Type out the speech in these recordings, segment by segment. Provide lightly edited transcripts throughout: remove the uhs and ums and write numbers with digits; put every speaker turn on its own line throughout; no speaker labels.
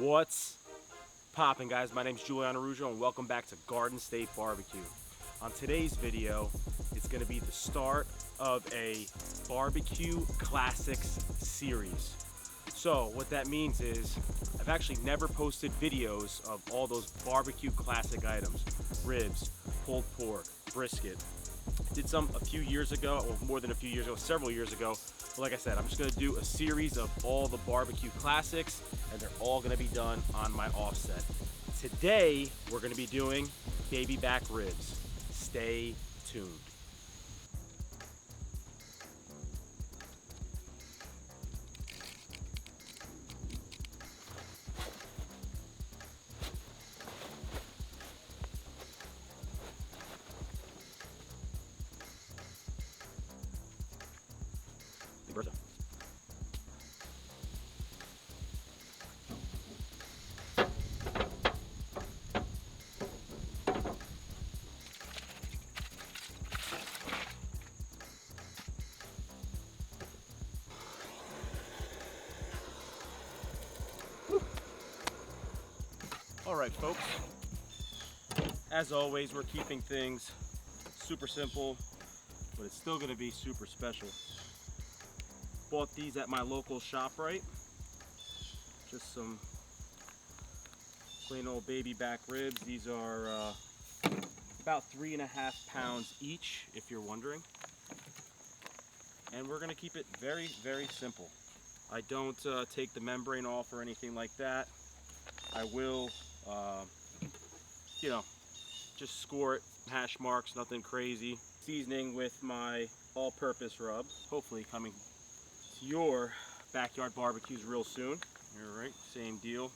What's poppin', guys? My name's Giuliano Ruggio and welcome back to Garden State Barbecue. On today's video, it's gonna be the start of a barbecue classics series. So what that means is I've actually never posted videos of all those barbecue classic items: ribs, pulled pork, brisket. Did some a few years ago, or more than a few years ago, several years ago. But like I said, I'm just gonna do a series of all the barbecue classics, and they're all gonna be done on my offset. Today, we're gonna be doing baby back ribs. Stay tuned. Bertha. All right, folks. As always, we're keeping things super simple, but it's still gonna be super special. Bought these at my local ShopRite. Just some plain old baby back ribs. These are about 3.5 pounds each, if you're wondering. And we're gonna keep it very, very simple. I don't take the membrane off or anything like that. I will, just score it, hash marks, nothing crazy. Seasoning with my all-purpose rub, hopefully coming to your backyard barbecues real soon. All right, same deal.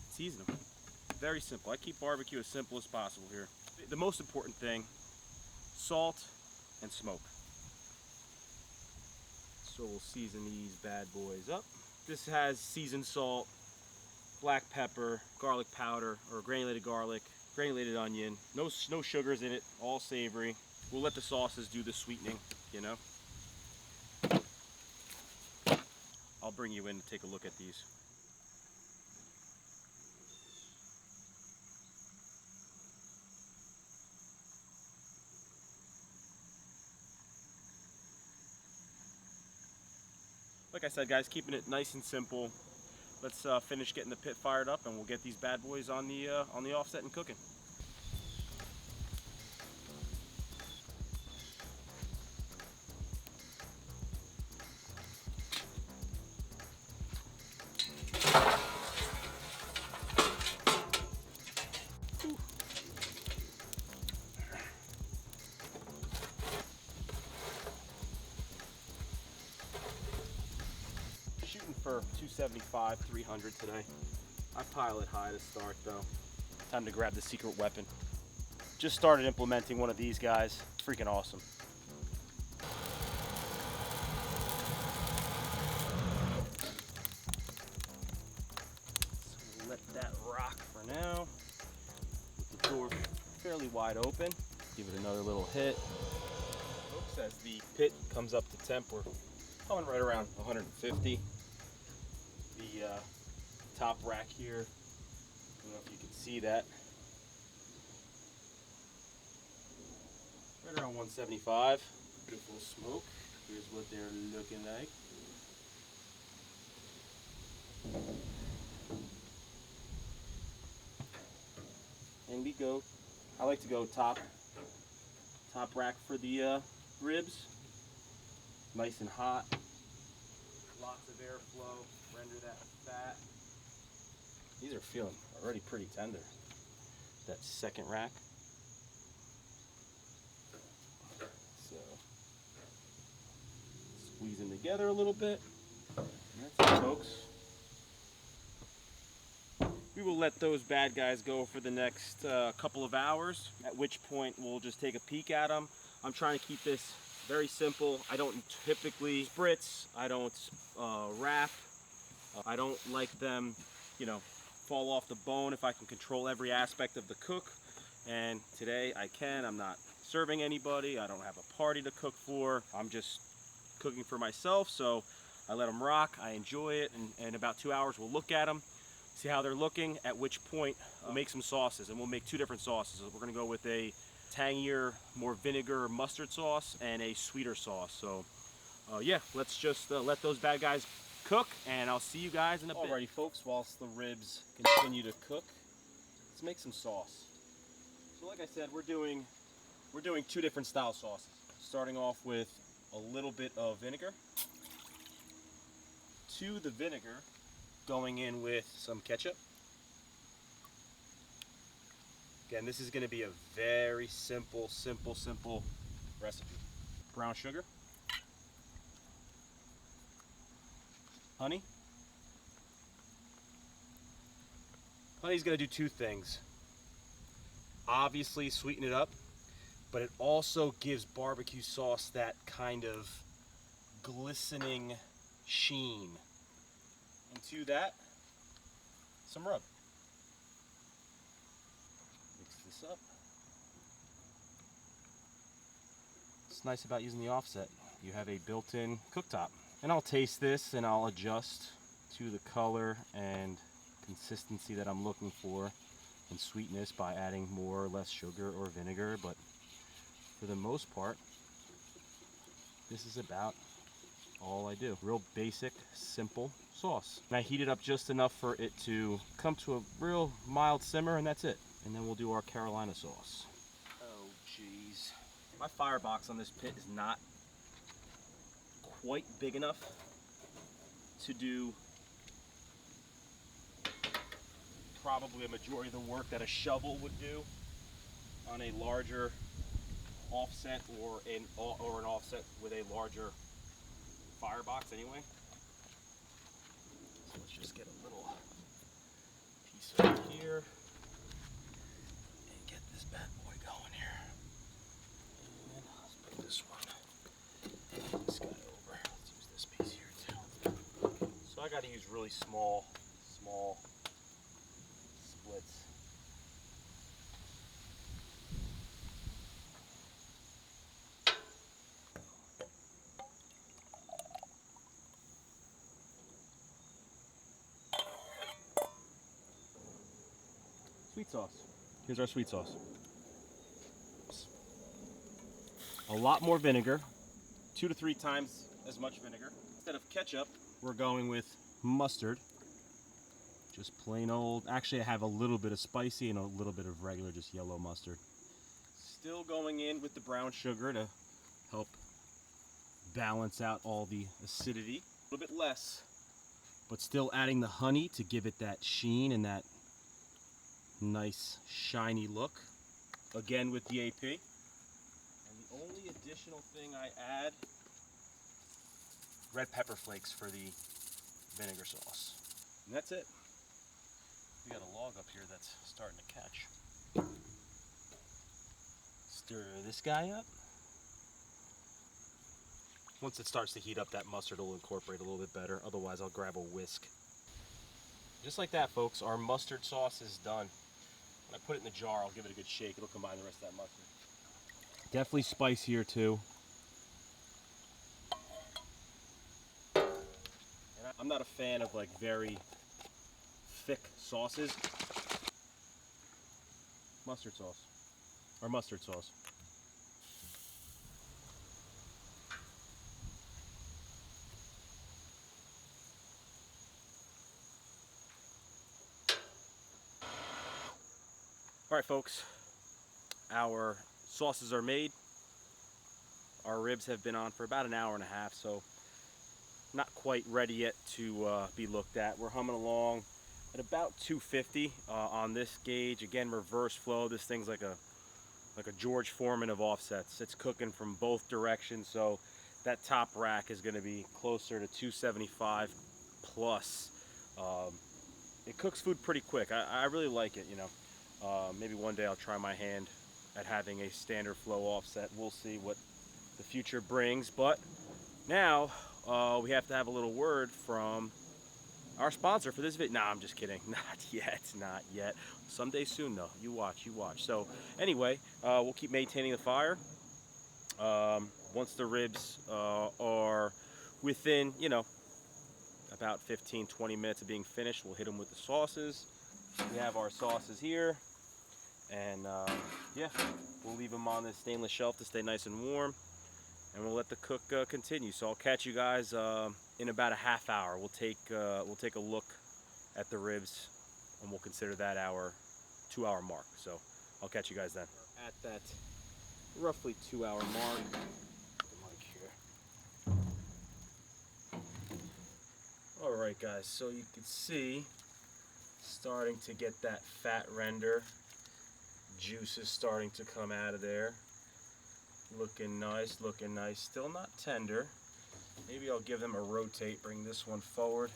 Season them. Very simple. I keep barbecue as simple as possible here. The most important thing, salt and smoke. So we'll season these bad boys up. This has seasoned salt, black pepper, garlic powder, or granulated garlic, granulated onion. No sugars in it, all savory. We'll let the sauces do the sweetening, you know. I'll bring you in to take a look at these. Like I said, guys, keeping it nice and simple. Let's finish getting the pit fired up, and we'll get these bad boys on the offset and cooking. Shooting for 275, 300 today. I pile it high to start though. Time to grab the secret weapon. Just started implementing one of these guys. Freaking awesome. So let that rock for now. With the door fairly wide open. Give it another little hit. Folks, as the pit comes up to temp, we're coming right around 150. The top rack here, I don't know if you can see that, right around 175. Beautiful smoke. Here's what they're looking like. And we go, I like to go top rack for the ribs. Nice and hot. Lots of airflow, render that fat. These are feeling already pretty tender. That second rack. So, squeeze them together a little bit. And that's it, folks. We will let those bad guys go for the next couple of hours, at which point we'll just take a peek at them. I'm trying to keep this very simple. I don't typically spritz, I don't wrap. I don't like them, fall off the bone if I can control every aspect of the cook. And today I can. I'm not serving anybody. I don't have a party to cook for. I'm just cooking for myself. So I let them rock, I enjoy it, and in about 2 hours we'll look at them, see how they're looking, at which point we'll make some sauces, and we'll make 2 different sauces. We're gonna go with a tangier, more vinegar mustard sauce and a sweeter sauce. So yeah, let's just let those bad guys cook, and I'll see you guys in a bit. Alrighty folks, whilst the ribs continue to cook, let's make some sauce. So like I said, we're doing 2 different style sauces. Starting off with a little bit of vinegar. To the vinegar, going in with some ketchup. Again, this is going to be a very simple recipe. Brown sugar. Honey. Honey's going to do 2 things. Obviously sweeten it up, but it also gives barbecue sauce that kind of glistening sheen. And to that, some rub. Mix this up. What's nice about using the offset, you have a built-in cooktop. And I'll taste this and I'll adjust to the color and consistency that I'm looking for and sweetness by adding more or less sugar or vinegar, but for the most part, this is about all I do. Real basic, simple sauce. And I heat it up just enough for it to come to a real mild simmer, and that's it. And then we'll do our Carolina sauce. Oh, jeez. My firebox on this pit is not quite big enough to do probably a majority of the work that a shovel would do on a larger offset or an offset with a larger firebox anyway. So let's just get a little piece over here and get this bad boy going here. And let's put this guy over. Let's use this piece here too. So I got to use really small splits. Sweet sauce. Here's our sweet sauce. A lot more vinegar, 2 to 3 times as much vinegar. Instead of ketchup, we're going with mustard. Just plain old, actually I have a little bit of spicy and a little bit of regular, just yellow mustard. Still going in with the brown sugar to help balance out all the acidity. A little bit less, but still adding the honey to give it that sheen and that nice shiny look. Again with the AP. And the only additional thing I add, red pepper flakes for the vinegar sauce. And that's it. We got a log up here that's starting to catch. Stir this guy up. Once it starts to heat up, that mustard will incorporate a little bit better. Otherwise, I'll grab a whisk. Just like that, folks, our mustard sauce is done. When I put it in the jar, I'll give it a good shake. It'll combine the rest of that mustard. Definitely spicier too. And I'm not a fan of like very thick sauces. Mustard sauce. Or mustard sauce. All right, folks, our sauces are made. Our ribs have been on for about an hour and a half, so not quite ready yet to be looked at. We're humming along at about 250 on this gauge. Again, reverse flow. This thing's like a George Foreman of offsets. It's cooking from both directions, so that top rack is going to be closer to 275 plus. It cooks food pretty quick. I really like it, you know. Maybe one day I'll try my hand at having a standard flow offset. We'll see what the future brings, but now we have to have a little word from our sponsor for this video. Nah, I'm just kidding. Not yet. Someday soon though. You watch. So anyway, we'll keep maintaining the fire. Once the ribs are within, you know, about 15-20 minutes of being finished, we'll hit them with the sauces. We have our sauces here, and yeah, we'll leave them on this stainless shelf to stay nice and warm, and we'll let the cook continue. So I'll catch you guys in about a half hour. We'll take a look at the ribs, and we'll consider that our 2-hour mark. So I'll catch you guys then. At that roughly 2-hour mark. Alright guys, so you can see starting to get that fat render. Juices starting to come out of there. Looking nice, looking nice. Still not tender. Maybe I'll give them a rotate, bring this one forward,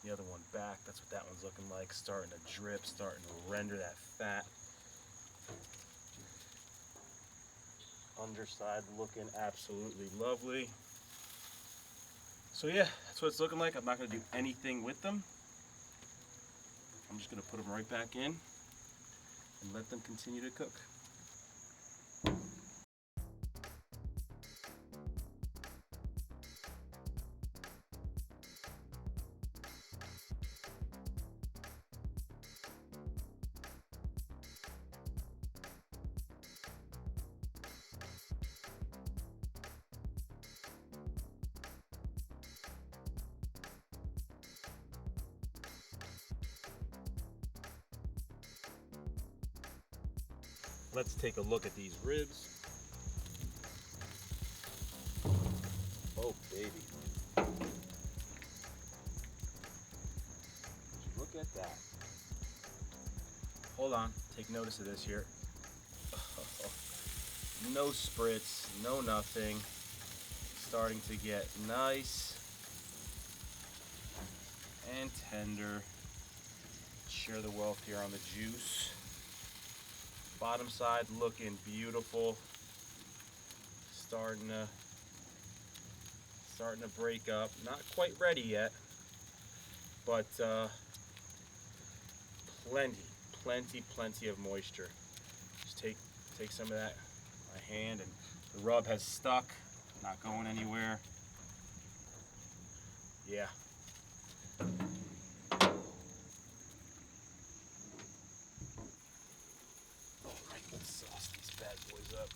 the other one back. That's what that one's looking like. Starting to drip, starting to render that fat. Underside looking absolutely lovely. So yeah, that's what it's looking like. I'm not going to do anything with them. I'm just going to put them right back in and let them continue to cook. Let's take a look at these ribs. Oh, baby. Look at that. Hold on, take notice of this here. No spritz, no nothing. Starting to get nice and tender. Share the wealth here on the juice. Bottom side looking beautiful. Starting to break up. Not quite ready yet, but plenty of moisture. Just take some of that in my hand, and the rub has stuck, not going anywhere. Yeah. Alright, let's sauce these bad boys up.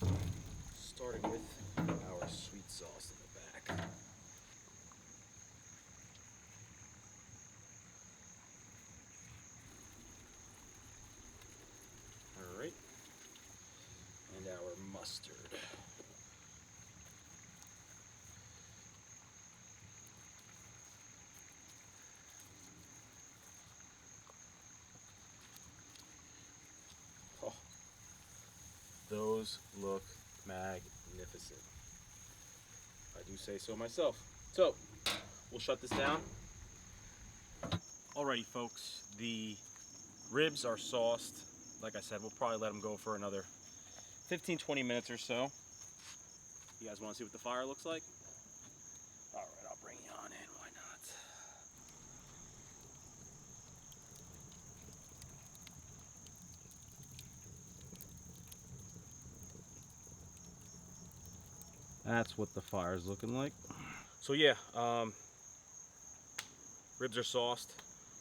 Starting with our sweet sauce in the back. Alright. And our mustard. Oh, those look magnificent. I do say so myself. So, we'll shut this down. Alrighty folks, the ribs are sauced. Like I said, we'll probably let them go for another 15-20 minutes or so. You guys want to see what the fire looks like? Alright, I'll bring you on in, why not? That's what the fire's looking like. So yeah, ribs are sauced.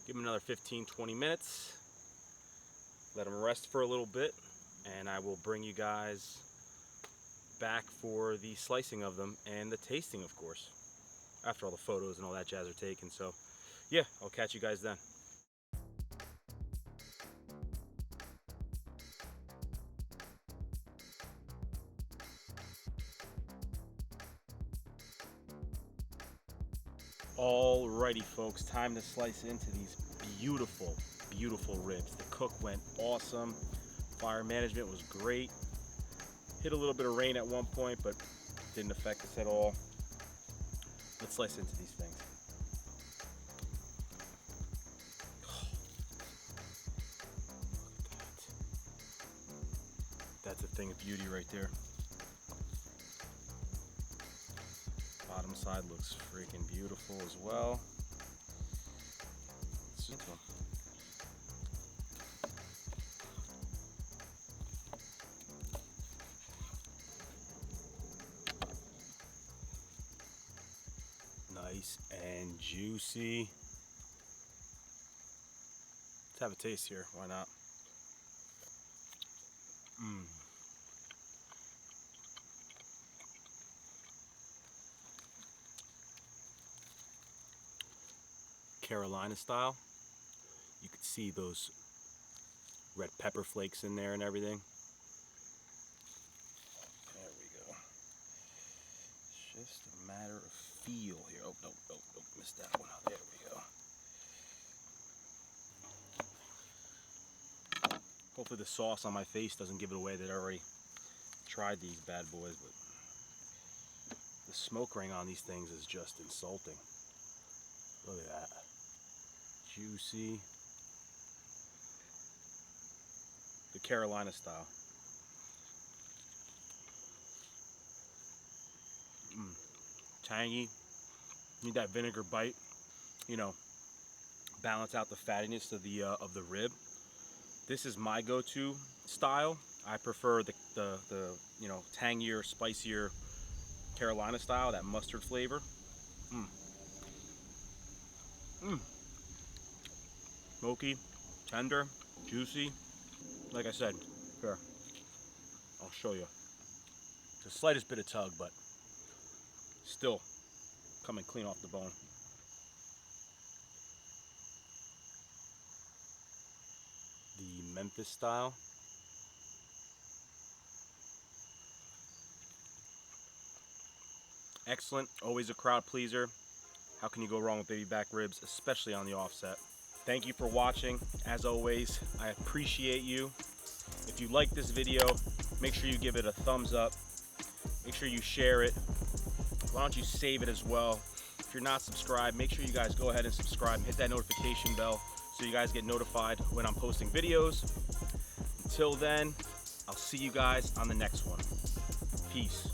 Give them another 15-20 minutes. Let them rest for a little bit, and I will bring you guys back for the slicing of them and the tasting, of course, after all the photos and all that jazz are taken. So yeah, I'll catch you guys then. Alrighty folks, time to slice into these beautiful ribs. The cook went awesome. Fire management was great. Hit a little bit of rain at one point, but didn't affect us at all. Let's slice into these things. That's a thing of beauty right there. Bottom side looks freaking beautiful as well. Let's just one. Nice and juicy. Let's have a taste here, why not? Carolina style. You could see those red pepper flakes in there and everything. There we go. It's just a matter of feel here. Oh, no, missed that one. There we go. Hopefully the sauce on my face doesn't give it away that I already tried these bad boys, but the smoke ring on these things is just insulting. Look at that. Juicy. The Carolina style. Tangy. Need that vinegar bite. You know, balance out the fattiness of the rib. This is my go-to style. I prefer the you know, tangier, spicier Carolina style, that mustard flavor. Smoky, tender, juicy. Like I said, here, I'll show you. It's the slightest bit of tug, but still coming clean off the bone. The Memphis style. Excellent, always a crowd pleaser. How can you go wrong with baby back ribs, especially on the offset? Thank you for watching. As always, I appreciate you. If you like this video, make sure you give it a thumbs up. Make sure you share it. Why don't you save it as well? If you're not subscribed, make sure you guys go ahead and subscribe and hit that notification bell so you guys get notified when I'm posting videos. Until then, I'll see you guys on the next one. Peace.